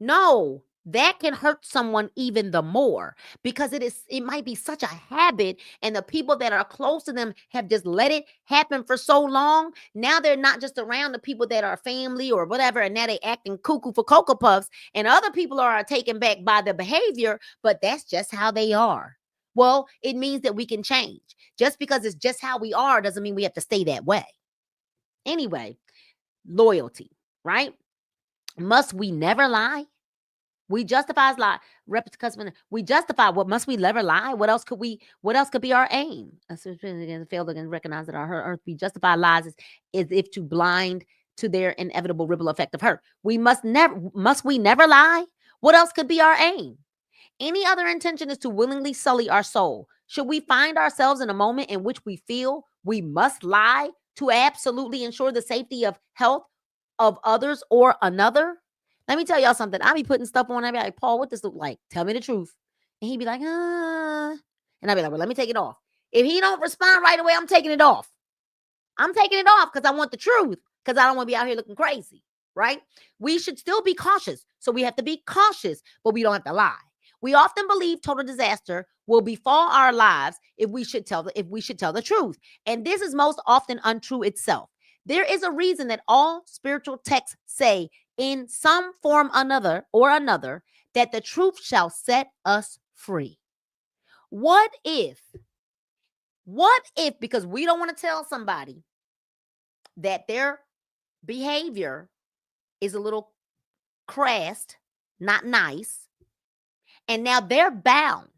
no, that can hurt someone even the more, because it might be such a habit, and the people that are close to them have just let it happen for so long. Now they're not just around the people that are family or whatever, and now they acting cuckoo for Cocoa Puffs, and other people are taken back by the behavior, but that's just how they are. Well, it means that we can change. Just because it's just how we are doesn't mean we have to stay that way. Anyway, loyalty, right? Must we never lie? We justify lie. We justify what must we never lie? What else could be our aim? Fail to recognize that our earth we justify lies is if to blind to their inevitable ripple effect of hurt. Must we never lie? What else could be our aim? Any other intention is to willingly sully our soul. Should we find ourselves in a moment in which we feel we must lie to absolutely ensure the safety of health of others or another? Let me tell y'all something. I be putting stuff on. I be like, Paul, what does this look like? Tell me the truth. And he'd be like, and I'd be like, well, let me take it off. If he don't respond right away, I'm taking it off. I'm taking it off because I want the truth, because I don't want to be out here looking crazy, right? We should still be cautious. So we have to be cautious, but we don't have to lie. We often believe total disaster will befall our lives if we should tell the truth. And this is most often untrue itself. There is a reason that all spiritual texts say in some form or another that the truth shall set us free. What if, because we don't want to tell somebody that their behavior is a little crass, not nice, and now they're bound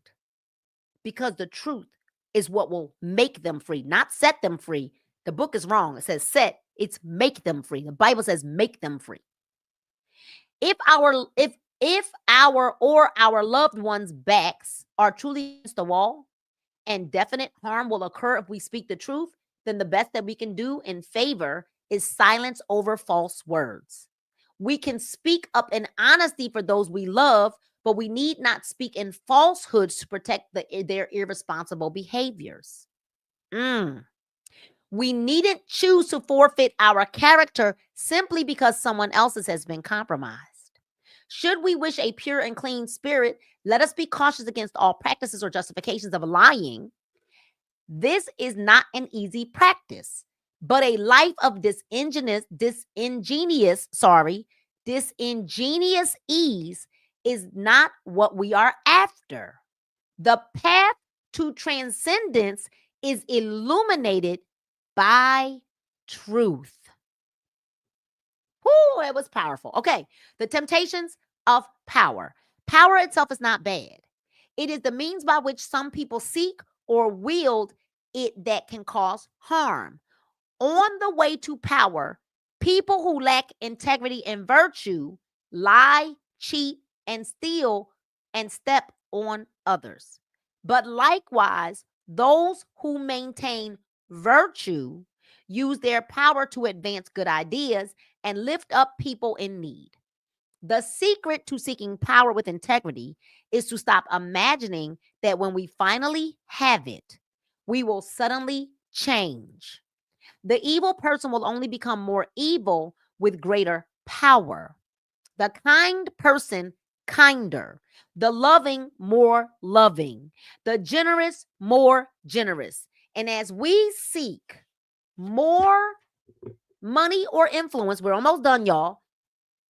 because the truth is what will make them free, not set them free. The book is wrong. It says set, it's make them free. The Bible says make them free. If our or our loved ones' backs are truly against the wall and definite harm will occur if we speak the truth, then the best that we can do in favor is silence over false words. We can speak up in honesty for those we love, but we need not speak in falsehoods to protect their irresponsible behaviors. We needn't choose to forfeit our character simply because someone else's has been compromised. Should we wish a pure and clean spirit, let us be cautious against all practices or justifications of lying. This is not an easy practice, but a life of disingenuous ease is not what we are after. The path to transcendence is illuminated by truth. Whoo, it was powerful. Okay, the temptations of power. Power itself is not bad. It is the means by which some people seek or wield it that can cause harm. On the way to power, people who lack integrity and virtue lie, cheat, and steal and step on others. But likewise, those who maintain virtue use their power to advance good ideas and lift up people in need. The secret to seeking power with integrity is to stop imagining that when we finally have it, we will suddenly change. The evil person will only become more evil with greater power. The kind person, kinder. The loving, more loving. The generous, more generous. And as we seek more money or influence, we're almost done, y'all.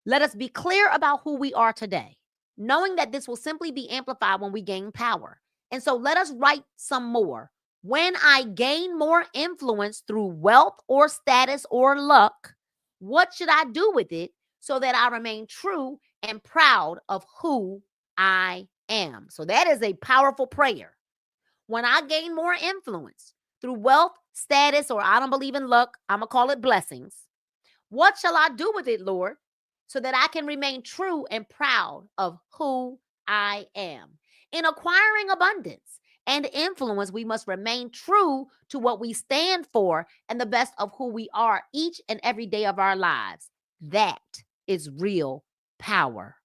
Let us be clear about who we are today, knowing that this will simply be amplified when we gain power. And so let us write some more. When I gain more influence through wealth or status or luck, what should I do with it so that I remain true and proud of who I am. So that is a powerful prayer. When I gain more influence through wealth, status, or I don't believe in luck, I'm going to call it blessings. What shall I do with it, Lord, so that I can remain true and proud of who I am? In acquiring abundance and influence, we must remain true to what we stand for and the best of who we are each and every day of our lives. That is real power,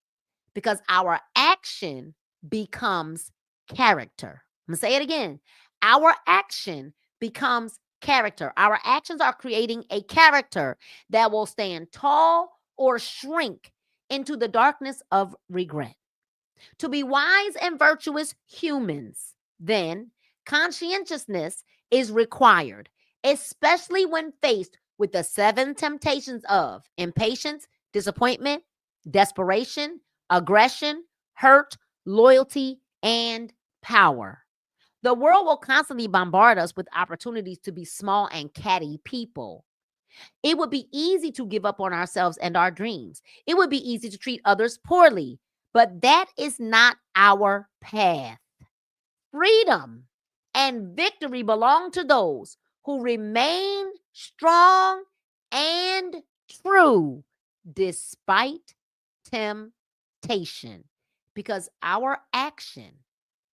because our action becomes character. I'm going to say it again. Our action becomes character. Our actions are creating a character that will stand tall or shrink into the darkness of regret. To be wise and virtuous humans, then, conscientiousness is required, especially when faced with the 7 temptations of impatience, disappointment, desperation, aggression, hurt, loyalty, and power. The world will constantly bombard us with opportunities to be small and catty people. It would be easy to give up on ourselves and our dreams. It would be easy to treat others poorly, but that is not our path. Freedom and victory belong to those who remain strong and true despite temptation, because our action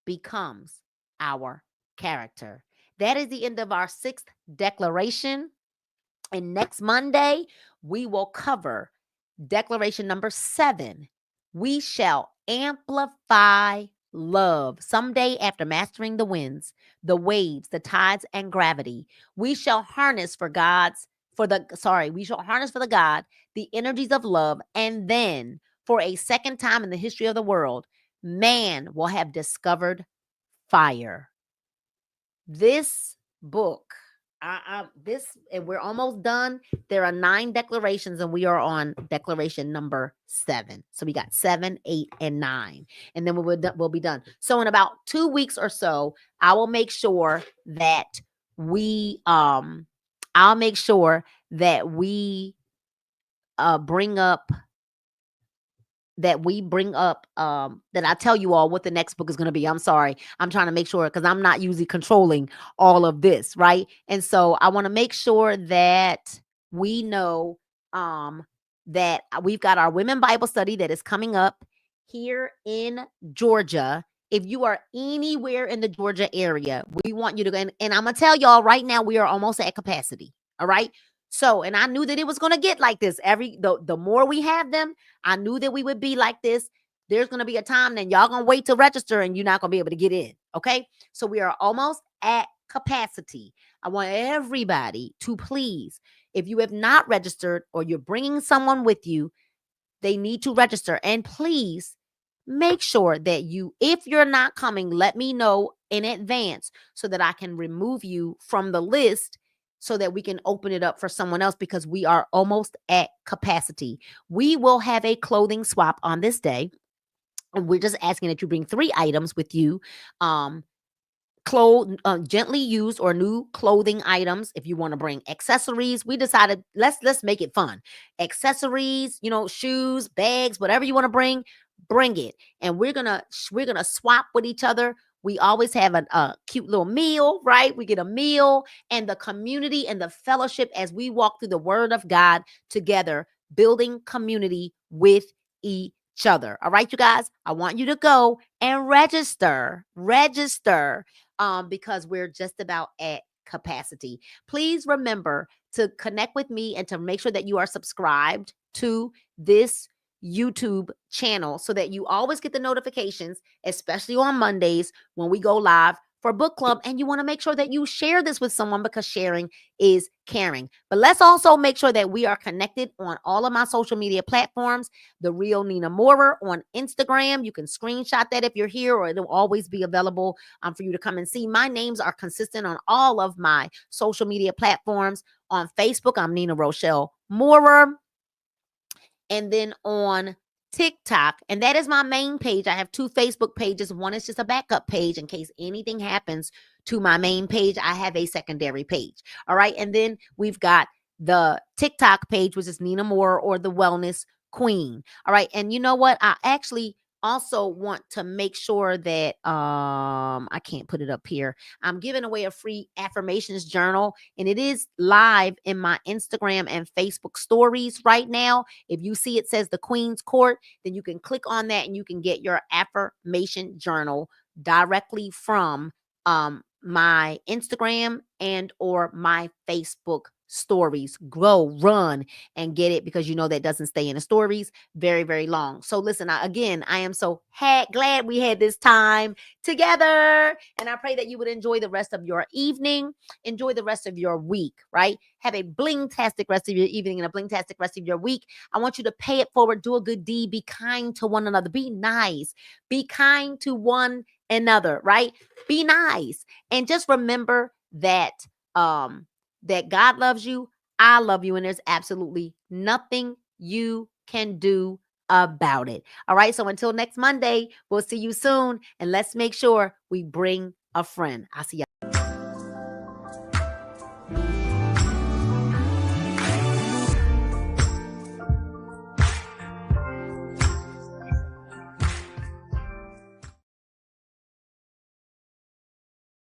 becomes our character. That is the end of our 6th declaration. And next Monday, we will cover declaration number 7. We shall amplify love. Someday, after mastering the winds, the waves, the tides, and gravity, we shall harness for the God, the energies of love. And then, for a second time in the history of the world, man will have discovered fire. This book, and we're almost done. There are 9 declarations, and we are on declaration number 7. So we got 7, 8, and 9, and then we'll be done. So in about 2 weeks or so, I will make sure that we I'll make sure that we bring up that I tell you all what the next book is going to be. I'm sorry. I'm trying to make sure, because I'm not usually controlling all of this, right? And so I want to make sure that we know that we've got our Women Bible Study that is coming up here in Georgia. If you are anywhere in the Georgia area, we want you to go. And I'm going to tell y'all right now, we are almost at capacity. All right. So, and I knew that it was going to get like this. The more we have them, I knew that we would be like this. There's going to be a time then y'all going to wait to register and you're not going to be able to get in. Okay. So we are almost at capacity. I want everybody to please, if you have not registered or you're bringing someone with you, they need to register. And please make sure that if you're not coming, let me know in advance so that I can remove you from the list, so that we can open it up for someone else, because we are almost at capacity. We will have a clothing swap on this day. And we're just asking that you bring 3 items with you. Gently used or new clothing items. If you want to bring accessories, we decided let's make it fun. Accessories, shoes, bags, whatever you want to bring it. And we're gonna swap with each other. We always have a cute little meal, right? We get a meal, and the community and the fellowship as we walk through the Word of God together, building community with each other. All right, you guys, I want you to go and register, because we're just about at capacity. Please remember to connect with me and to make sure that you are subscribed to this YouTube channel so that you always get the notifications, especially on Mondays when we go live for book club. And you want to make sure that you share this with someone, because sharing is caring. But let's also make sure that we are connected on all of my social media platforms. The Real Nina Moorer on Instagram. You can screenshot that if you're here, or it'll always be available for you to come and see. My names are consistent on all of my social media platforms. On Facebook, I'm Nina Rochelle Moorer. And then on TikTok, and that is my main page. I have 2 Facebook pages. One is just a backup page in case anything happens to my main page. I have a secondary page. All right. And then we've got the TikTok page, which is Nina Moorer, or the Wellness Queen. All right. And you know what? I actually also want to make sure that I can't put it up here. I'm giving away a free affirmations journal, and it is live in my Instagram and Facebook stories right now. If you see it says the Queen's Court, then you can click on that and you can get your affirmation journal directly from my Instagram and or my Facebook stories. Go run and get it, because you know that doesn't stay in the stories very, very long. So listen, again, I am so glad we had this time together, and I pray that you would enjoy the rest of your evening, enjoy the rest of your week, right? Have a bling-tastic rest of your evening and a bling-tastic rest of your week. I want you to pay it forward, do a good deed, be kind to one another, be nice, be kind to one another, right? Be nice. And just remember that that God loves you, I love you, and there's absolutely nothing you can do about it. All right. So until next Monday, we'll see you soon. And let's make sure we bring a friend. I'll see you.